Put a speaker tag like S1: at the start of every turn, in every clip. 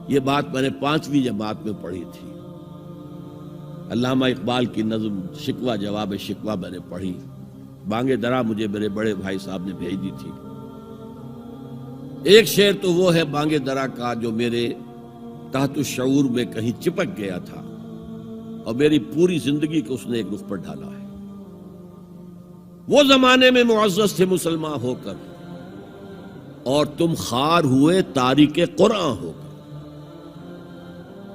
S1: یہ بات میں نے 5ویں جماعت میں پڑھی تھی. علامہ اقبال کی نظم شکوہ جواب شکوہ میں نے پڑھی. بانگ درا مجھے میرے بڑے بھائی صاحب نے بھیج دی تھی. ایک شعر تو وہ ہے بانگ درا کا جو میرے تحت الشعور میں کہیں چپک گیا تھا اور میری پوری زندگی کو اس نے ایک رخ پر ڈالا ہے. وہ زمانے میں معزز تھے مسلمان ہو کر اور تم خار ہوئے تاریک قرآن ہو کر.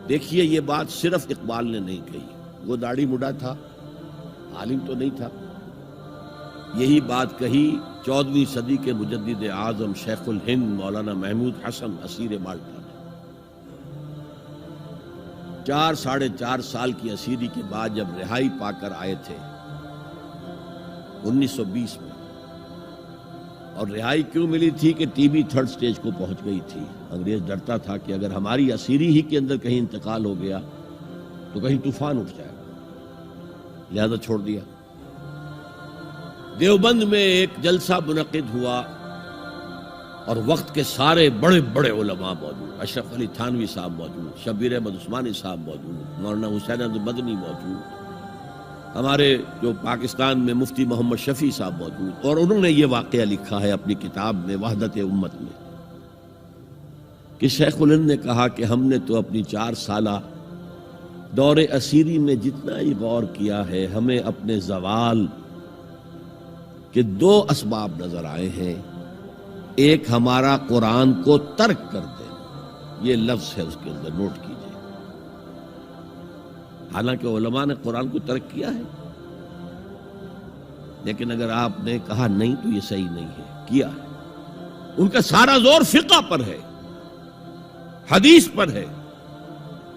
S1: دیکھیے یہ بات صرف اقبال نے نہیں کہی. وہ داڑھی مڈا تھا, عالم تو نہیں تھا. یہی بات کہی 14ویں صدی کے مجدد اعظم شیخ الہند مولانا محمود حسن اسیر مالٹا نے. 4 سال کی اسیری کے بعد جب رہائی پا کر آئے تھے 1920 میں, اور رہائی کیوں ملی تھی کہ ٹی بی 3rd سٹیج کو پہنچ گئی تھی. انگریز ڈرتا تھا کہ اگر ہماری اسیری ہی کے اندر کہیں انتقال ہو گیا تو کہیں طوفان اٹھ جائے گا, لہذا چھوڑ دیا. دیوبند میں ایک جلسہ منعقد ہوا اور وقت کے سارے بڑے بڑے علماء موجود. اشرف علی تھانوی صاحب موجود, شبیر احمد عثمانی صاحب موجود, مولانا حسین احمد مدنی موجود, ہمارے جو پاکستان میں مفتی محمد شفیع صاحب موجود. اور انہوں نے یہ واقعہ لکھا ہے اپنی کتاب میں وحدت امت میں کہ شیخ الہند نے کہا کہ ہم نے تو اپنی 4 سالہ دور اسیری میں جتنا ہی غور کیا ہے, ہمیں اپنے زوال کے 2 اسباب نظر آئے ہیں. ایک ہمارا قرآن کو ترک کر دینا, یہ لفظ ہے اس کے اندر, نوٹ کیجئے. حالانکہ علماء نے قرآن کو ترک کیا ہے, لیکن اگر آپ نے کہا نہیں تو یہ صحیح نہیں ہے, کیا ہے. ان کا سارا زور فقہ پر ہے, حدیث پر ہے,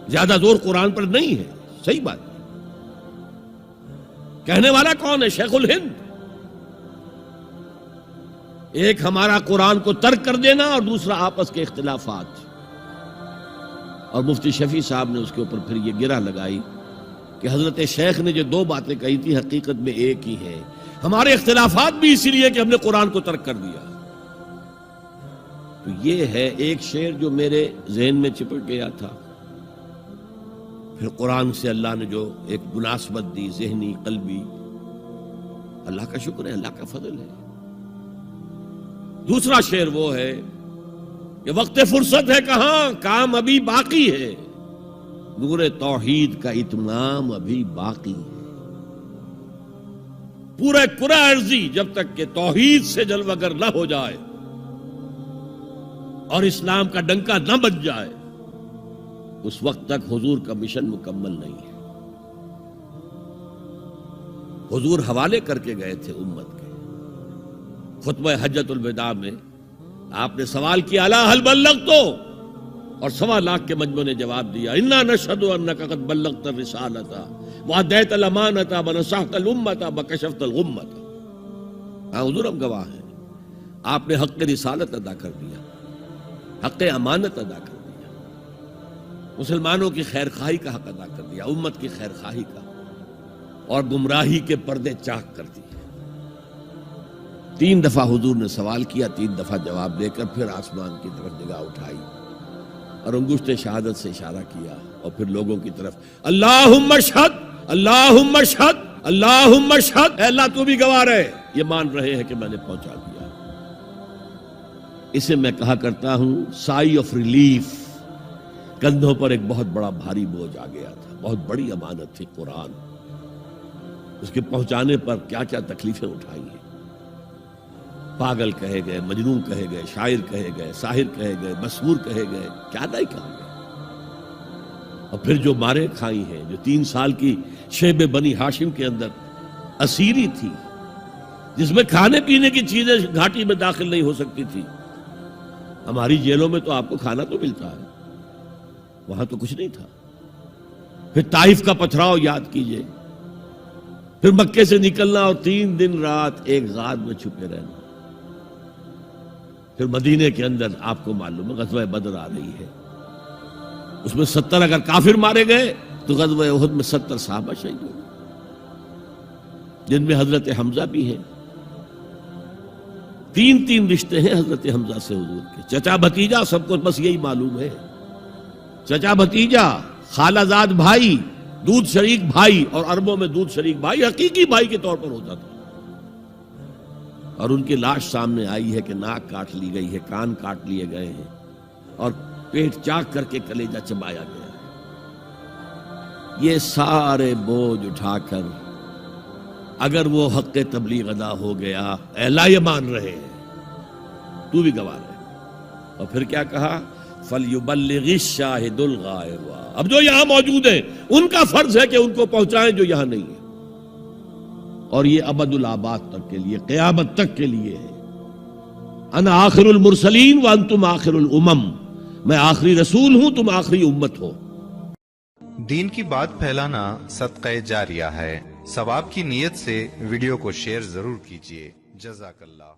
S1: زیادہ زور قرآن پر نہیں ہے. صحیح بات ہے. کہنے والا کون ہے؟ شیخ الہند. ایک ہمارا قرآن کو ترک کر دینا اور دوسرا آپس کے اختلافات. اور مفتی شفیع صاحب نے اس کے اوپر پھر یہ گرہ لگائی کہ حضرت شیخ نے جو 2 باتیں کہی تھی حقیقت میں ایک ہی ہے. ہمارے اختلافات بھی اسی لیے کہ ہم نے قرآن کو ترک کر دیا. تو یہ ہے ایک شعر جو میرے ذہن میں چپک گیا تھا. پھر قرآن سے اللہ نے جو ایک مناسبت دی ذہنی قلبی, اللہ کا شکر ہے, اللہ کا فضل ہے. دوسرا شعر وہ ہے کہ وقت فرصت ہے کہاں, کام ابھی باقی ہے, نور توحید کا اتمام ابھی باقی ہے. پورے کرہ ارضی جب تک کہ توحید سے جلوگر نہ ہو جائے اور اسلام کا ڈنکا نہ بج جائے, اس وقت تک حضور کا مشن مکمل نہیں ہے. حضور حوالے کر کے گئے تھے امت کے. خطبہ حجۃ الوداع میں آپ نے سوال کیا الا هل بلغت, اور 1.25 لاکھ کے مجمع نے جواب دیا انا نشهد انك قد بلغت الرسالۃ واديت الامانۃ ونصحت الامۃ وكشفت الغمۃ. ہاں حضور ہم گواہ ہیں, آپ نے حق رسالت ادا کر دیا, حق امانت ادا کر دیا, مسلمانوں کی خیر خواہی کا حق ادا کر دیا, امت کی خیر خواہی کا, اور گمراہی کے پردے چاک کر دیے. 3 دفعہ حضور نے سوال کیا, 3 دفعہ جواب دے کر پھر آسمان کی طرف نگاہ اٹھائی اور انگشت شہادت سے اشارہ کیا اور پھر لوگوں کی طرف اللہم اشہد اللہم اشہد اللہم اشہد, اے اللہ تو بھی گواہ رہے, یہ مان رہے ہیں کہ میں نے پہنچا دیا. اسے میں کہا کرتا ہوں سائی آف ریلیف. کندھوں پر ایک بہت بڑا بھاری بوجھ آ گیا تھا, بہت بڑی امانت تھی قرآن. اس کے پہنچانے پر کیا کیا تکلیفیں اٹھائی ہیں. پاگل کہے گئے, مجنون کہے گئے, شاعر کہے گئے, ساحر کہے گئے, مسحور کہے گئے, کیا نہیں کہا گیا. اور پھر جو مارے کھائی ہیں, جو 3 سال کی شیب بنی ہاشم کے اندر اسیری تھی, جس میں کھانے پینے کی چیزیں گھاٹی میں داخل نہیں ہو سکتی تھی. ہماری جیلوں میں تو آپ کو کھانا تو ملتا ہے, وہاں تو کچھ نہیں تھا. پھر طائف کا پتھراؤ یاد کیجئے, پھر مکے سے نکلنا اور 3 دن رات ایک غار میں چھپے رہنا. پھر مدینے کے اندر آپ کو معلوم ہے غزوہ بدر آ رہی ہے, اس میں 70 اگر کافر مارے گئے تو غزوہ احد میں 70 صحابہ شہید ہوئے, جن میں حضرت حمزہ بھی ہیں. 3 رشتے ہیں حضرت حمزہ سے حضور کے, چچا بھتیجا, سب کو بس یہی معلوم ہے. چچا بھتیجا، خالہ زاد بھائی، دودھ شریک بھائی، اور عربوں میں دودھ شریک بھائی حقیقی بھائی کے طور پر ہوتا تھا. اور ان کی لاش سامنے آئی ہے کہ ناک کاٹ لی گئی ہے، کان کاٹ لیے گئے ہیں، اور پیٹ چاک کر کے کلیجہ چبایا گیا ہے. یہ سارے بوجھ اٹھا کر اگر وہ حق تبلیغ ادا ہو گیا، اہلا یہ مان رہے ہیں، تو بھی گواہ رہے. اور پھر کیا کہا؟ فَلْيُبَلِّغِ الشَّاهِدُ الْغَائِبَ. اب جو یہاں موجود ہیں ان کا فرض ہے کہ ان کو پہنچائیں جو یہاں نہیں ہے. اور یہ ابد الآباد تک کے لیے، قیامت تک کے لیے ہے. انا آخر المرسلین وانتم آخر الامم. میں آخری رسول ہوں، تم آخری امت ہو.
S2: دین کی بات پھیلانا صدقہ جاریہ ہے. ثواب کی نیت سے ویڈیو کو شیئر ضرور کیجیے. جزاک اللہ.